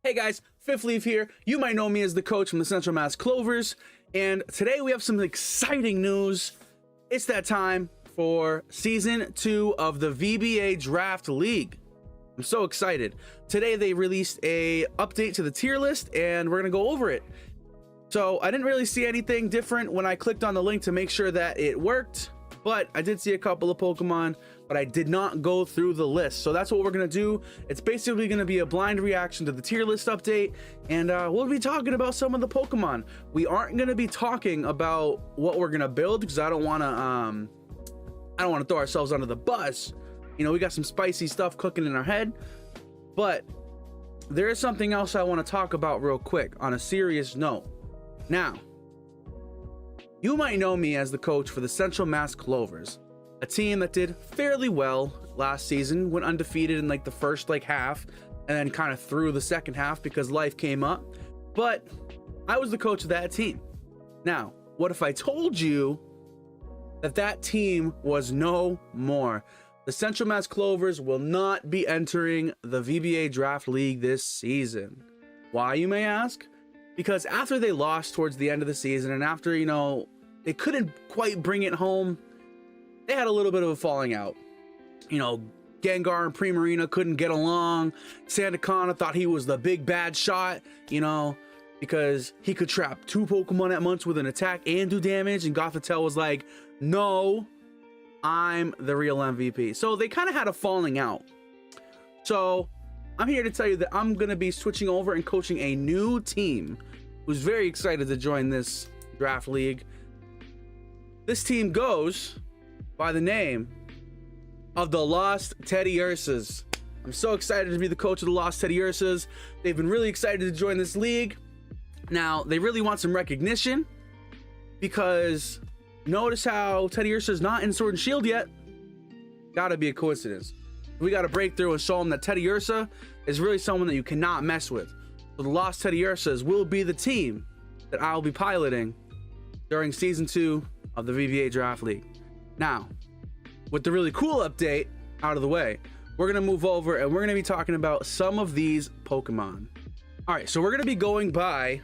Hey guys, Fifth Leaf here. You might know me as the coach from the Central MA Clovers, and today we have some exciting news. It's that time for Season 2 of the VBA Draft League. I'm so excited. Today they released a update to the tier list, and we're gonna go over it. So I didn't really see anything different when I clicked on the link to make sure that it worked, but I did see a couple of Pokemon, but I did not go through the list. So that's what we're gonna do. It's basically gonna be a blind reaction to the tier list update, and we'll be talking about some of the Pokemon. We aren't gonna be talking about what we're gonna build because I don't wanna throw ourselves under the bus. You know, we got some spicy stuff cooking in our head, but there is something else I want to talk about real quick on a serious note. Now, you might know me as the coach for the Central MA Clovers, a team that did fairly well last season, went undefeated in like the first half, and then kind of through the second half because life came up. But I was the coach of that team. Now, what if I told you that that team was no more? The Central MA Clovers will not be entering the VBA Draft League this season. Why, you may ask? Because after they lost towards the end of the season, and after, you know, they couldn't quite bring it home, they had a little bit of a falling out. You know, Gengar and Primarina couldn't get along. Sandacana thought he was the big bad shot, you know, because he could trap 2 Pokemon at once with an attack and do damage, and Gothitelle was like, no, I'm the real MVP. So they kind of had a falling out. So I'm here to tell you that I'm going to be switching over and coaching a new team who's very excited to join this draft league. This team goes by the name of the Lost Teddy Ursas. I'm so excited to be the coach of the Lost Teddy Ursas. They've been really excited to join this league. Now, they really want some recognition because notice how Teddy Ursa's not in Sword and Shield yet. Gotta be a coincidence. We gotta break through and show them that Teddy Ursa is really someone that you cannot mess with. So the Lost Teddy Ursas will be the team that I'll be piloting during Season 2 of the VBA Draft League. Now, with the really cool update out of the way, we're gonna move over and we're gonna be talking about some of these Pokemon. All right, so we're gonna be going by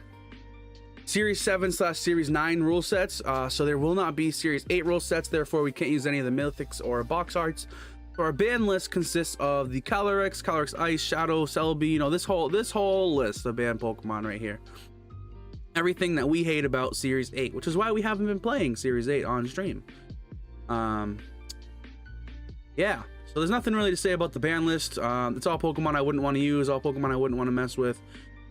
Series 7/Series 9 rule sets. So there will not be Series 8 rule sets, therefore we can't use any of the mythics or box arts. So our ban list consists of the Calyrex Ice, Shadow, Celebi, you know, this whole list of banned Pokemon right here. Everything that we hate about Series 8, which is why we haven't been playing Series 8 on stream. Yeah, so there's nothing really to say about the ban list. It's all Pokemon I wouldn't want to use, all Pokemon I wouldn't want to mess with.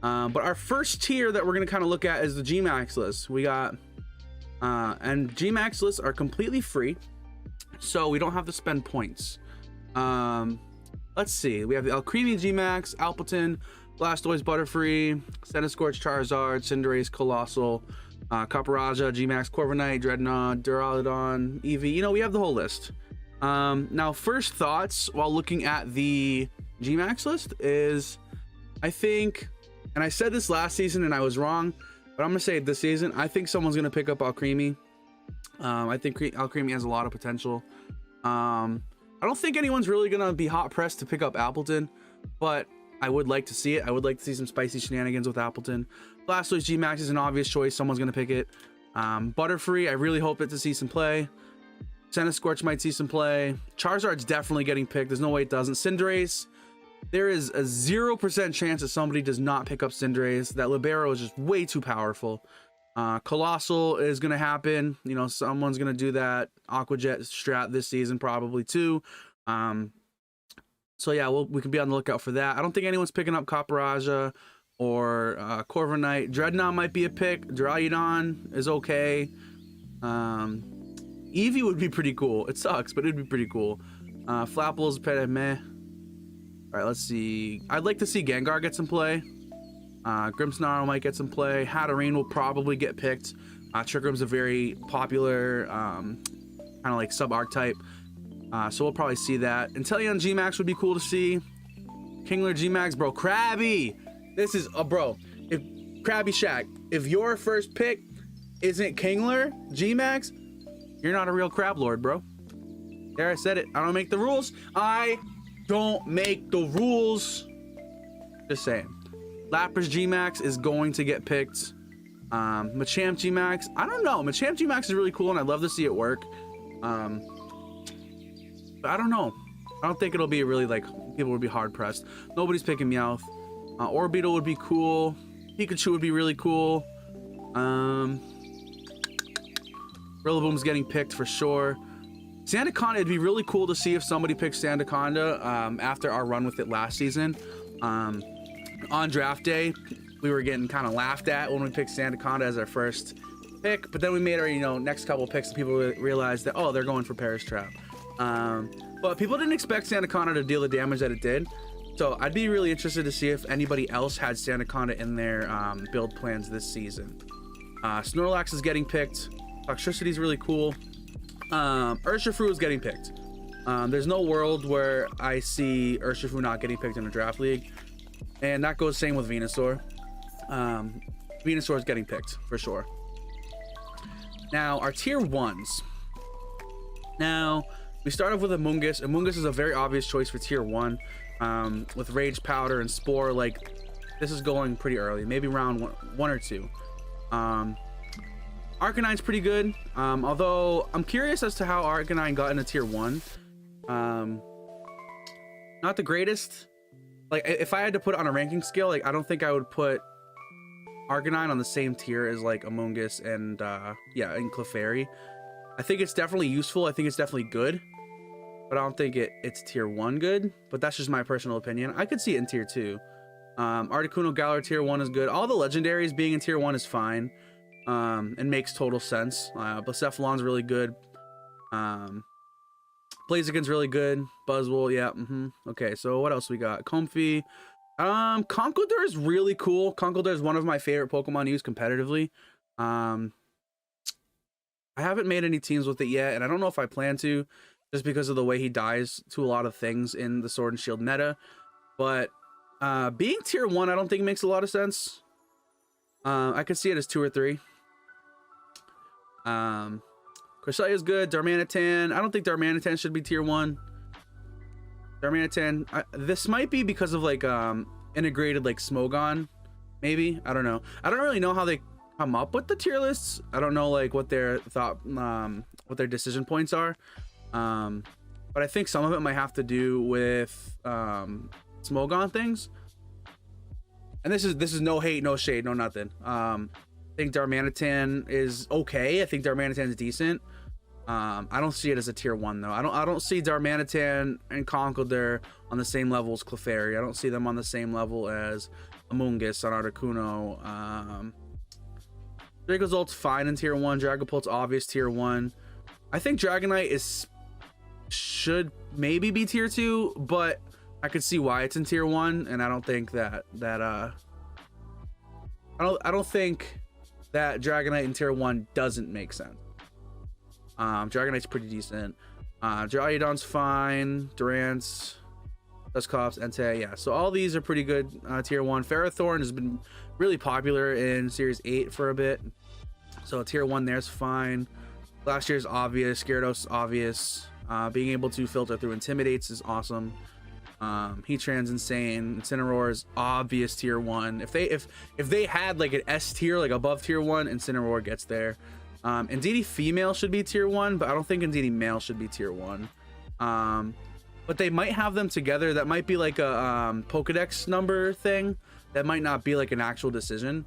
But our first tier that we're going to kind of look at is the Gmax list. We got, and Gmax lists are completely free, so we don't have to spend points. Let's see, we have the Alcremie Gmax, Alphaton, Blastoise, Butterfree, Centiskorch, Charizard, Cinderace, Colossal, Caparaja, Gmax, Corviknight, Dreadnought, Duraludon, Eevee. You know, we have the whole list. Now, first thoughts while looking at the Gmax list is, I think, and I said this last season and I was wrong, but I'm gonna say it this season, I think someone's gonna pick up Alcremie. I think Alcremie has a lot of potential. I don't think anyone's really gonna be hot pressed to pick up Appleton, but I would like to see it. I would like to see some spicy shenanigans with Appleton. Blastoise Gmax is an obvious choice. Someone's gonna pick it. Butterfree, I really hope it to see some play. Centiskorch might see some play. Charizard's definitely getting picked. There's no way it doesn't. Cinderace, there is a 0% chance that somebody does not pick up Cinderace. That Libero is just way too powerful. Colossal is going to happen. You know, someone's going to do that Aqua Jet strat this season probably too. So yeah, we can be on the lookout for that. I don't think anyone's picking up Caparaja or Corviknight. Dreadnought might be a pick. Duraludon is okay. Eevee would be pretty cool. It sucks, but it'd be pretty cool. Flapple's meh. All right, let's see. I'd like to see Gengar get some play. Grimmsnarl might get some play. Hatterene will probably get picked. Trickroom's a very popular kind of like sub-archetype. So we'll probably see that. Inteleon Gmax would be cool to see. Kingler Gmax, bro. Krabby! This is, bro. If Krabby Shack, if your first pick isn't Kingler Gmax, you're not a real crab lord, bro. There, I said it. I don't make the rules. I don't make the rules. Just saying. Lapras G-Max is going to get picked. Machamp G-Max, I don't know. Machamp G-Max is really cool and I'd love to see it work. But I don't know. I don't think it'll be really like, people would be hard pressed. Nobody's picking Meowth. Orbeetle would be cool. Pikachu would be really cool. Rillaboom's getting picked for sure. Sandaconda, it'd be really cool to see if somebody picks Sandaconda after our run with it last season. On draft day, we were getting kind of laughed at when we picked Sandaconda as our first pick, but then we made our, you know, next couple picks and people realized that, oh, they're going for Paris Trap. But people didn't expect Sandaconda to deal the damage that it did. So I'd be really interested to see if anybody else had Sandaconda in their build plans this season. Snorlax is getting picked. Toxtricity is really cool. Urshifu is getting picked. There's no world where I see Urshifu not getting picked in a draft league. And that goes same with Venusaur. Venusaur is getting picked for sure. Now, our tier 1s. Now, we start off with Amoonguss. Amoonguss is a very obvious choice for tier 1. With Rage Powder and Spore, like, this is going pretty early. Maybe round one or two. Arcanine's pretty good. Although, I'm curious as to how Arcanine got into tier 1. Not the greatest. Like, if I had to put it on a ranking scale, like, I don't think I would put Arcanine on the same tier as, like, Amoonguss and, yeah, and Clefairy. I think it's definitely useful. I think it's definitely good. But I don't think it's tier 1 good. But that's just my personal opinion. I could see it in tier 2. Articuno Galar tier 1 is good. All the legendaries being in tier 1 is fine. And makes total sense. Blacephalon's really good. Blaziken's really good. Buzzwole, yeah. Okay, so what else we got? Comfey. Conkeldurr is really cool. Conkeldurr is one of my favorite Pokemon to use competitively. I haven't made any teams with it yet, and I don't know if I plan to, just because of the way he dies to a lot of things in the Sword and Shield meta. But being tier 1, I don't think makes a lot of sense. I could see it as 2 or 3. Cresselia is good. Darmanitan, I don't think Darmanitan should be tier 1. Darmanitan, this might be because of like integrated like Smogon, maybe. I don't know. I don't really know how they come up with the tier lists. I don't know like what their what their decision points are. But I think some of it might have to do with Smogon things. And this is no hate, no shade, no nothing. I think Darmanitan is okay. I think Darmanitan is decent. I don't see it as a tier 1 though. I don't see Darmanitan and Conkeldurr on the same level as Clefairy. I don't see them on the same level as Amoonguss and Articuno. Dragozolt's fine in tier 1. Dragapult's obvious tier 1. I think Dragonite should maybe be tier 2, but I could see why it's in tier 1, and I don't think that I don't think that Dragonite in tier 1 doesn't make sense. Dragonite's pretty decent. Dryoudon's fine. Durant, Dusclops, Entei, yeah. So all these are pretty good tier 1. Ferrothorn has been really popular in Series 8 for a bit. So tier 1 there's fine. Last year's obvious. Gyarados obvious. Being able to filter through Intimidates is awesome. Heatran's insane. Incineroar is obvious tier 1. If they had like an S tier, like above tier 1, Incineroar gets there. Indeedee female should be tier 1, but I don't think Indeedee male should be tier 1. But they might have them together. That might be like a Pokedex number thing. That might not be like an actual decision.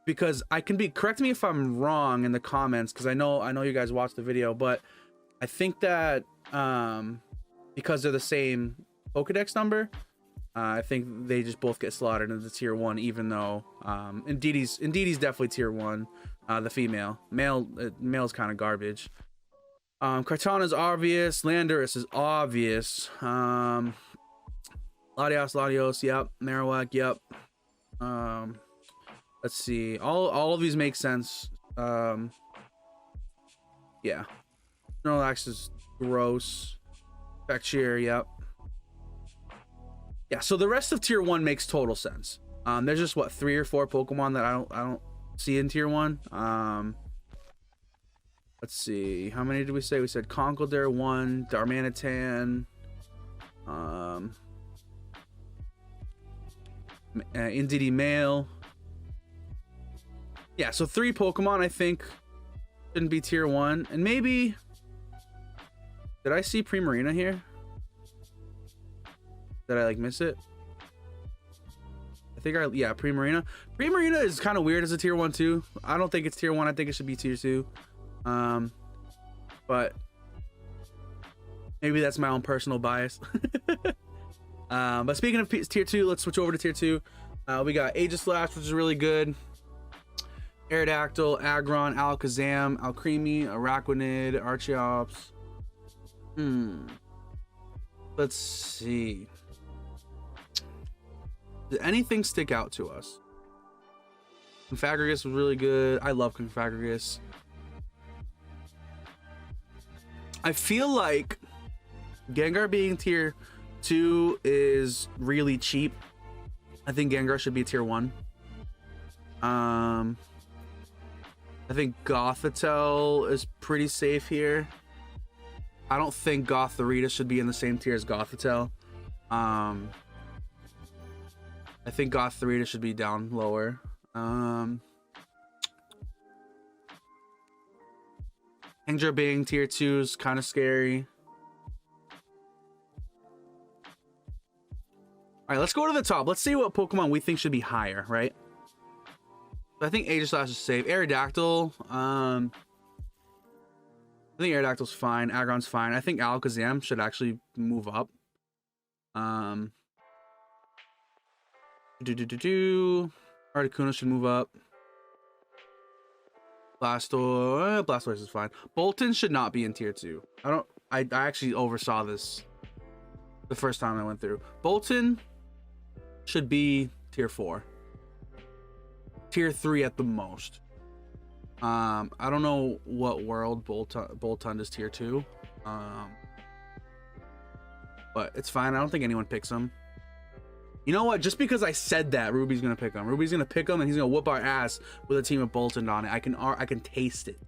Because I can be, correct me if I'm wrong in the comments, because I know you guys watched the video, but I think that because they're the same Pokedex number, I think they just both get slotted into tier 1, even though Indeedee's definitely tier 1. The female. Male's kind of garbage. Kartana's obvious. Landorus is obvious. Latios, yep. Marowak, yep. Let's see. All of these make sense. Yeah. Snorlax is gross. Baccheer, yep. Yeah, so the rest of tier 1 makes total sense. There's just what, 3 or 4 Pokemon that I don't see in tier 1. Let's see. How many did we say? We said Conkeldurr 1, Darmanitan. Indeedee Male. Yeah, so 3 Pokemon I think shouldn't be tier 1. And maybe... Did I see Primarina here? Did I like miss it? I think yeah, Primarina. Primarina is kind of weird as a tier 1 too. I don't think it's tier 1. I think it should be tier 2. But maybe that's my own personal bias. But speaking of tier 2, let's switch over to tier 2. We got Aegislash, which is really good. Aerodactyl, Aggron, Alakazam, Alcremie, Araquanid, Archeops. Let's see. Did anything stick out to us? Confagragus was really good. I love Confagragus. I feel like Gengar being tier 2 is really cheap. I think Gengar should be tier 1. I think Gothitelle is pretty safe here. I don't think Gothorita should be in the same tier as Gothitelle. I think Gothorita should be down lower. Kingdra being tier 2 is kind of scary. All right, let's go to the top. Let's see what Pokemon we think should be higher, right? So I think Aegislash is safe. Aerodactyl, I think Aerodactyl's fine. Aggron's fine. I think Alakazam should actually move up. Articuno should move up. Blastoise is fine. Bolton should not be in tier 2. I actually oversaw this the first time I went through. Bolton should be tier 4. Tier 3 at the most. I don't know what world Boltund is tier 2. But it's fine. I don't think anyone picks him. You know what? Just because I said that, Ruby's gonna pick him. Ruby's gonna pick him, and he's gonna whoop our ass with a team of Boltund on it. I can taste it.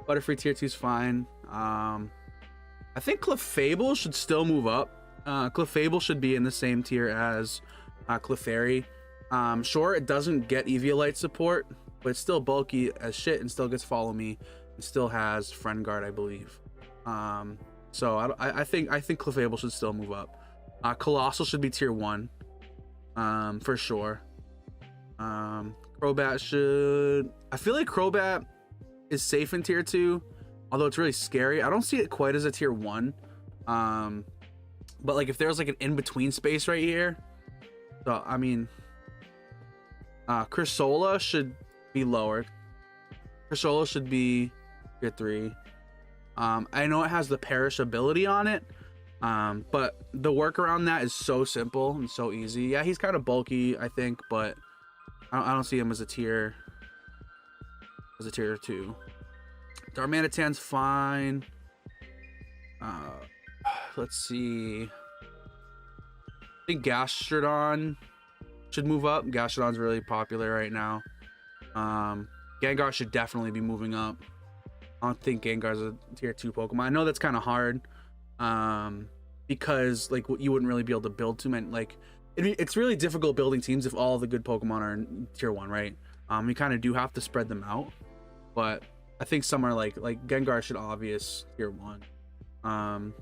Butterfree tier 2 is fine. I think Clefable should still move up. Clefable should be in the same tier as Clefairy. Sure, it doesn't get Eviolite support, but it's still bulky as shit and still gets Follow Me. It still has Friend Guard, I believe. So I think Clefable should still move up. Colossal should be tier 1, for sure. Crobat should... I feel like Crobat is safe in tier 2, although it's really scary. I don't see it quite as a tier 1. But like if there's like an in-between space right here, so I mean, Crissola should be lower. Crissola should be tier 3. I know it has the perish ability on it, but the work around that is so simple and so easy. Yeah, he's kind of bulky, I think, but I don't see him as a tier 2. Darmanitan's fine. Let's see. I think Gastrodon should move up. Gastrodon's really popular right now. Gengar should definitely be moving up. I don't think Gengar's a tier 2 Pokemon. I know that's kind of hard, because like you wouldn't really be able to build too many. Like it's really difficult building teams if all the good Pokemon are in tier 1, right? We kind of do have to spread them out, but I think somewhere like Gengar should obvious tier 1.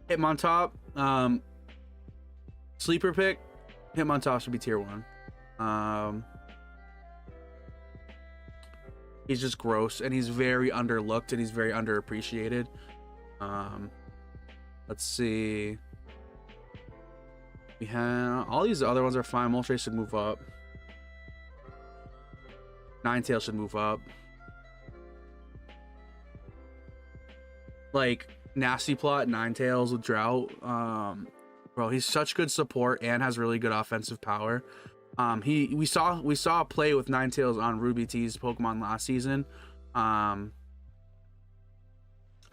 Hitmontop, sleeper pick. Hitmontop should be tier 1. He's just gross, and he's very underlooked, and he's very underappreciated. Let's see. We have all these other ones are fine. Moltres should move up. Ninetales should move up. Like Nasty Plot, Ninetales with Drought. Bro, he's such good support and has really good offensive power. We saw a play with Ninetales on Ruby T's Pokemon last season. I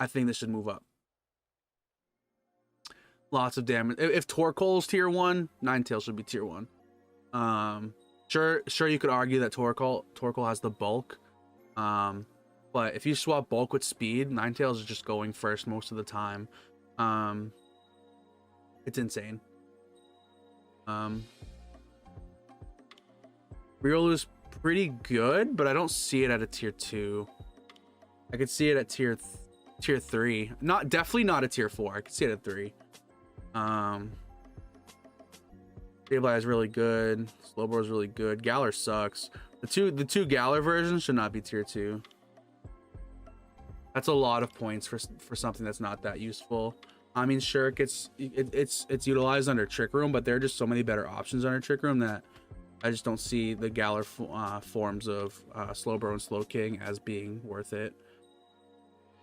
think this should move up. Lots of damage. If Torkoal's tier 1, Ninetales should be tier 1. Sure you could argue that Torkoal has the bulk. But if you swap bulk with speed, Ninetales is just going first most of the time. It's insane. Riolu's pretty good, but I don't see it at a tier 2. I could see it at tier 3. Definitely not a tier 4. I could see it at 3. Sableye is really good. Slowbro is really good. Galar sucks. The two Galar versions should not be tier 2. That's a lot of points for something that's not that useful. I mean, sure, it's utilized under Trick Room, but there are just so many better options under Trick Room that I just don't see the Galar forms of Slowbro and Slowking as being worth it.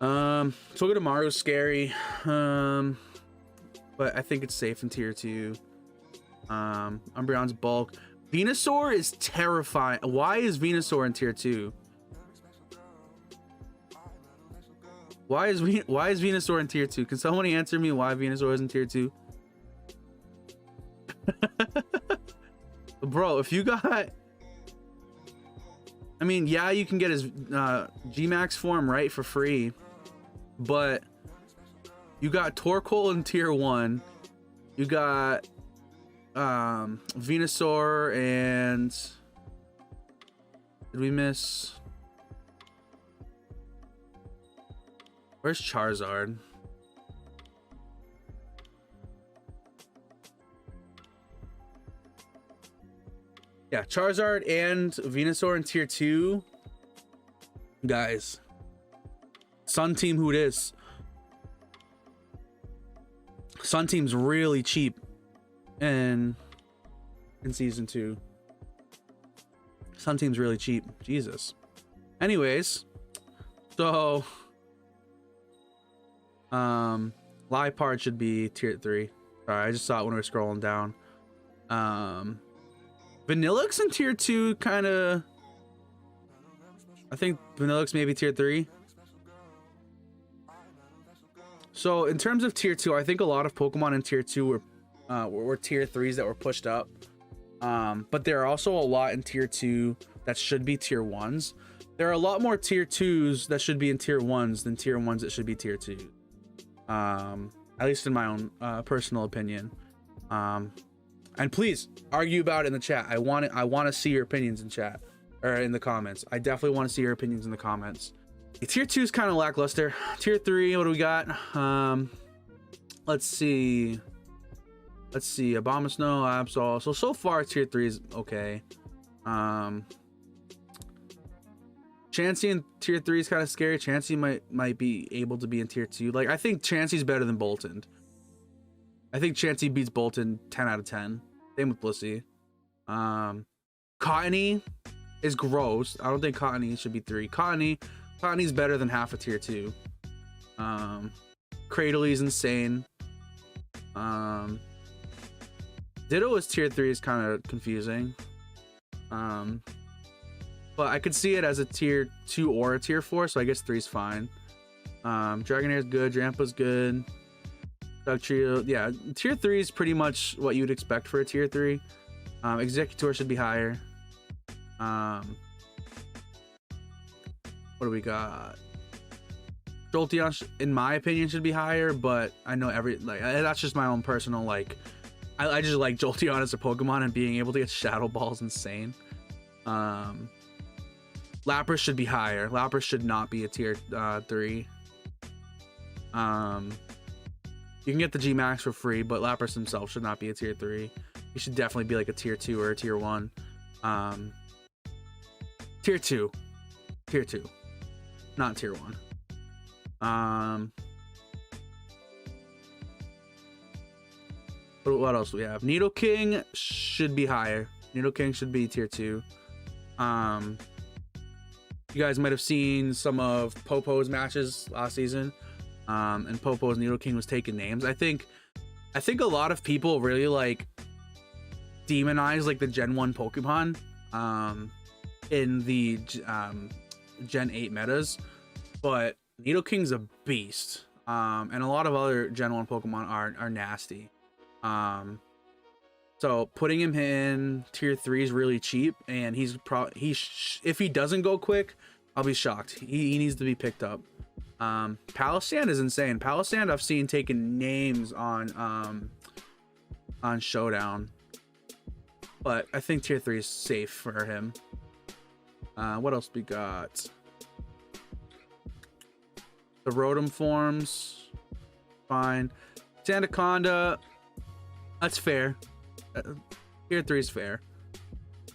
Togedemaru's scary, but I think it's safe in tier 2. Umbreon's bulk. Venusaur is terrifying. Why is Venusaur in tier 2? Why is Venusaur in tier 2? Can someone answer me why Venusaur is in tier 2? Bro, if you got, I mean, yeah, you can get his Gmax form right for free, but you got Torkoal in tier 1. You got Venusaur, and did we miss? Where's Charizard? Yeah, Charizard and Venusaur in tier 2. Guys, Sun Team, who it is? Sun Team's really cheap in season 2. Sun Team's really cheap. Jesus. Anyways, so Liepard should be tier 3. Sorry, I just saw it when we were scrolling down. Vanillix in tier 2, kind of. I think Vanillix maybe tier 3. So in terms of tier 2, I think a lot of Pokemon in tier 2 were tier 3s that were pushed up. But there are also a lot in tier 2 that should be tier 1s. There are a lot more tier 2s that should be in tier 1s than tier 1s that should be tier 2. At least in my own personal opinion. And please argue about it in the chat. I want to see your opinions in chat or in the comments. I definitely want to see your opinions in the comments. Tier 2 is kind of lackluster. Tier 3, what do we got? Let's see. Abomasnow, Absol. So far tier 3 is okay. Chansey in tier 3 is kind of scary. Chansey might be able to be in tier 2. Like, I think Chansey's better than Bolton. I think Chansey beats Bolton 10 out of 10. Same with Blissey. Cottony is gross. I don't think Cottony should be 3. Cottony's better than half a tier 2. Cradley's insane. Ditto is tier 3 is kind of confusing. But I could see it as a tier 2 or a tier 4, so I guess 3 is fine. Dragonair's good. Drampa's good. Dugtrio, yeah, tier 3 is pretty much what you'd expect for a tier 3. Executor should be higher. What do we got? Jolteon, in my opinion, should be higher, but I know that's just my own personal, like, I just like Jolteon as a Pokemon, and being able to get Shadow Ball is insane. Lapras should be higher. Lapras should not be a tier 3. You can get the Gmax for free, but Lapras himself should not be a tier 3. He should definitely be like a tier 2 or a tier 1. Tier 2, not tier 1. What else do we have? Nidoking should be higher. Nidoking should be tier 2. You guys might have seen some of Popo's matches last season. And Popo's Nidoking was taking names. I think a lot of people really like demonize like the Gen 1 Pokemon in the Gen 8 metas, but Nidoking's a beast. And a lot of other Gen 1 Pokemon are nasty. So putting him in tier 3 is really cheap, and if he doesn't go quick, I'll be shocked. He needs to be picked up. Palossand is insane. Palossand I've seen taking names on on Showdown, but I think tier 3 is safe for him. What else we got? The Rotom forms, fine. Sandaconda, that's fair. Tier 3 is fair.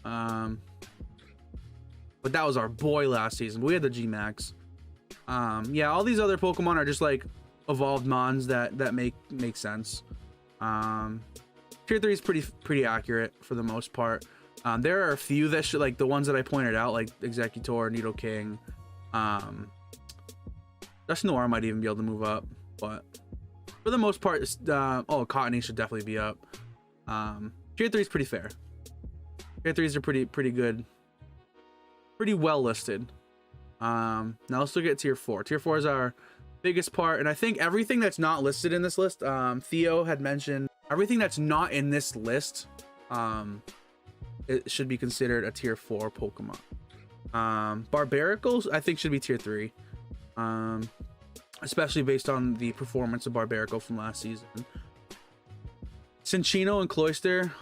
But that was our boy last season. We had the G-Max. Yeah, all these other Pokemon are just like evolved mons that make sense. Tier 3 is pretty accurate for the most part. There are a few that should, like the ones that I pointed out, like Executor, Nidoking, Dusknoir might even be able to move up, but for the most part, oh, Cottony should definitely be up. Tier 3 is pretty fair. Tier 3s are pretty good, pretty well listed. Now let's look at tier 4. Tier 4 is our biggest part, and I think everything that's not listed in this list, Theo had mentioned everything that's not in this list, it should be considered a tier 4 Pokemon. Barbaricles I think should be tier 3, especially based on the performance of Barbarical from last season. Cinccino and Cloyster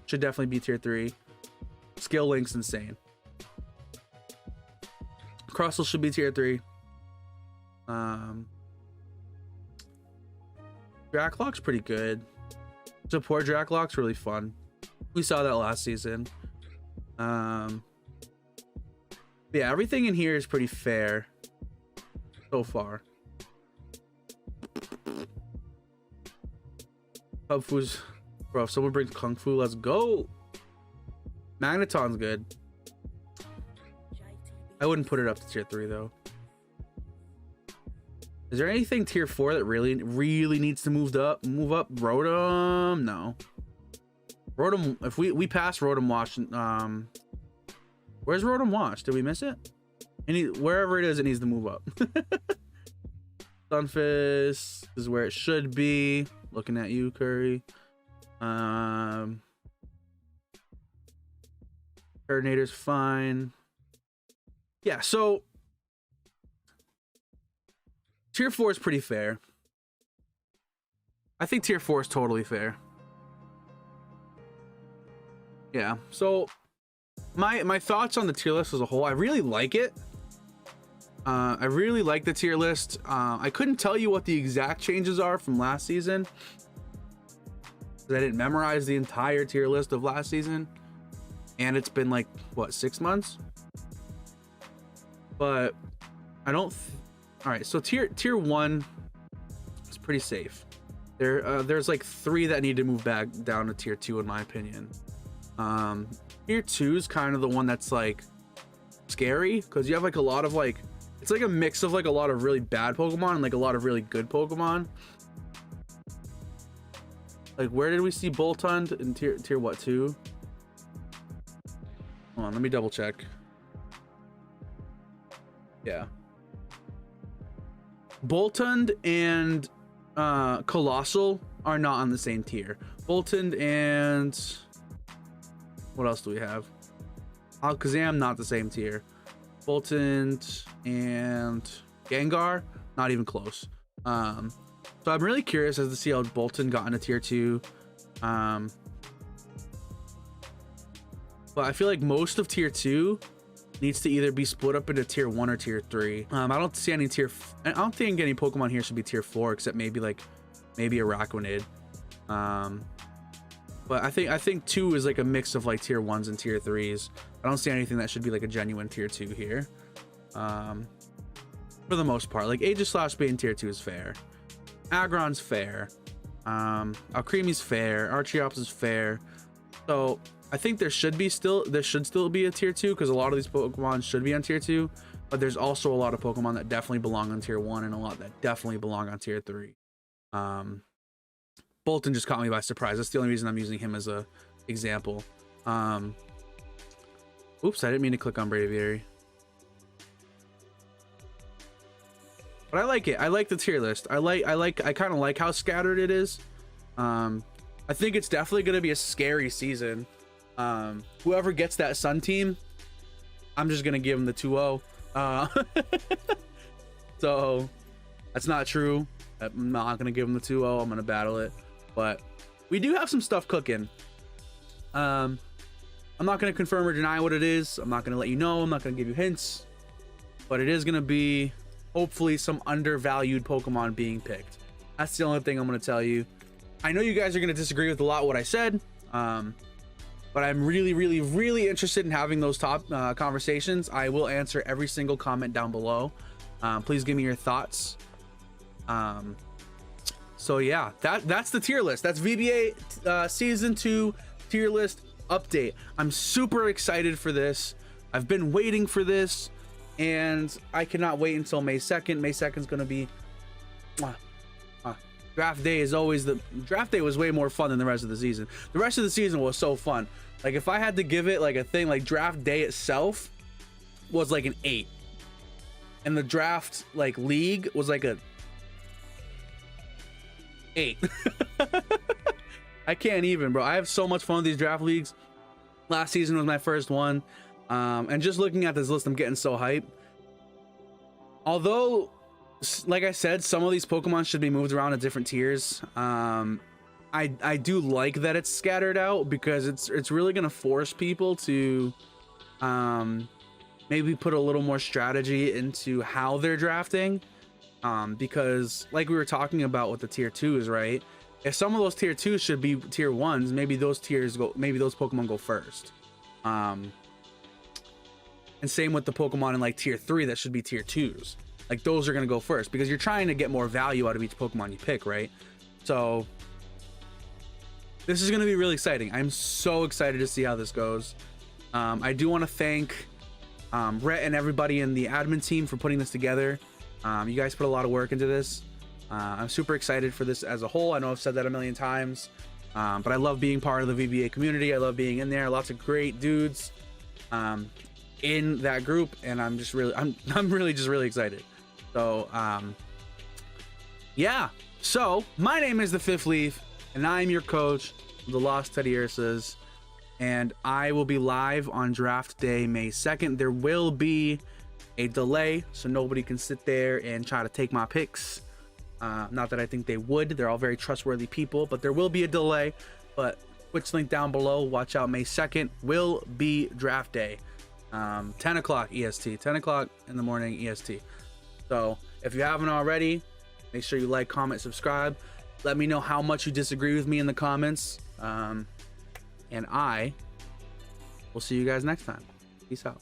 should definitely be tier 3. Skill Link's insane. Crustle should be tier 3. Draclock's pretty good. Support Draclock's really fun. We saw that last season. Yeah, everything in here is pretty fair so far. Kung Fu's, bro, if someone brings Kung Fu, let's go. Magneton's good. I wouldn't put it up to tier 3 though. Is there anything tier 4 that really needs to move up? Rotom? No. Rotom, if we pass Rotom Wash, where's Rotom Wash? Did we miss it? Wherever it is, it needs to move up. Stunfisk is where it should be. Looking at you, Curry. Coordinator's fine. Yeah, so tier 4 is pretty fair. I think tier 4 is totally fair. Yeah, so my thoughts on the tier list as a whole, I really like it. I really like the tier list. I couldn't tell you what the exact changes are from last season, because I didn't memorize the entire tier list of last season, and it's been like what, 6 months. But I don't. All right, so tier 1 is pretty safe. There's like 3 that need to move back down to tier 2 in my opinion. Tier 2 is kind of the one that's like scary, because you have like a lot of like, it's like a mix of like a lot of really bad Pokemon and like a lot of really good Pokemon. Like, where did we see Boltund in tier what, 2? Hold on, let me double check. Yeah, Boltund and Colossal are not on the same tier. Boltund and what else do we have? Alakazam, not the same tier. Boltund and Gengar, not even close. So I'm really curious as to see how Boltund got into tier 2. But I feel like most of tier 2 needs to either be split up into tier 1 or tier 3. I don't see any I don't think any Pokemon here should be tier 4, except maybe a Araquanid. But I think 2 is like a mix of like tier 1s and tier 3s. I don't see anything that should be like a genuine tier 2 here. For the most part, like Aegislash being tier 2 is fair. Aggron's fair. Alcremie's fair. Archeops is fair. So I think there should still be a tier 2, because a lot of these Pokemon should be on tier 2, but there's also a lot of Pokemon that definitely belong on tier 1 and a lot that definitely belong on tier 3. Boltund just caught me by surprise. That's the only reason I'm using him as a example. Oops, I didn't mean to click on Braviary. But I like it. I like the tier list. I kind of like how scattered it is. I think it's definitely going to be a scary season. Whoever gets that Sun team, I'm just gonna give him the 2-0. So that's not true. I'm not gonna give him the 2-0. I'm gonna battle it, but we do have some stuff cooking. I'm not going to confirm or deny what it is. I'm not going to let you know. I'm not going to give you hints. But it is going to be hopefully some undervalued Pokemon being picked. That's the only thing I'm going to tell you. I know you guys are going to disagree with a lot of what I said. But I'm really interested in having those top conversations. I will answer every single comment down below. Please give me your thoughts. So yeah, that's the tier list. That's VBA season 2 tier list update. I'm super excited for this. I've been waiting for this, and I cannot wait until May 2nd. May 2nd is going to be draft day. Is always the draft day was way more fun than the rest of the season. The rest of the season was so fun. Like, if I had to give it like a thing, like draft day itself was like an 8, and the draft like league was like a 8. I can't even, bro. I have so much fun with these draft leagues. Last season was my first one, and just looking at this list, I'm getting so hyped. Although, like I said, some of these Pokemon should be moved around to different tiers. I do like that it's scattered out, because it's really gonna force people to maybe put a little more strategy into how they're drafting. Because like we were talking about with the tier 2s, right? If some of those tier 2s should be tier 1s, maybe those Pokemon go first. And same with the Pokemon in like tier 3 that should be tier 2s. Like, those are gonna go first, because you're trying to get more value out of each Pokemon you pick, right? So this is gonna be really exciting. I'm so excited to see how this goes. I do want to thank Rhett and everybody in the admin team for putting this together. You guys put a lot of work into this. I'm super excited for this as a whole. I know I've said that a million times, but I love being part of the VBA community. I love being in there. Lots of great dudes in that group, and I'm really just really excited. So yeah. So my name is the Fifth Leaf, and I'm your coach of the Lost Teddy Ursas, and I will be live on draft day May 2nd. There will be a delay, so nobody can sit there and try to take my picks. Not that I think they would. They're all very trustworthy people, but there will be a delay. But Twitch link down below. Watch out. May 2nd will be draft day. 10 o'clock EST. 10 o'clock in the morning EST. So if you haven't already, make sure you like, comment, subscribe. Let me know how much you disagree with me in the comments. And I will see you guys next time. Peace out.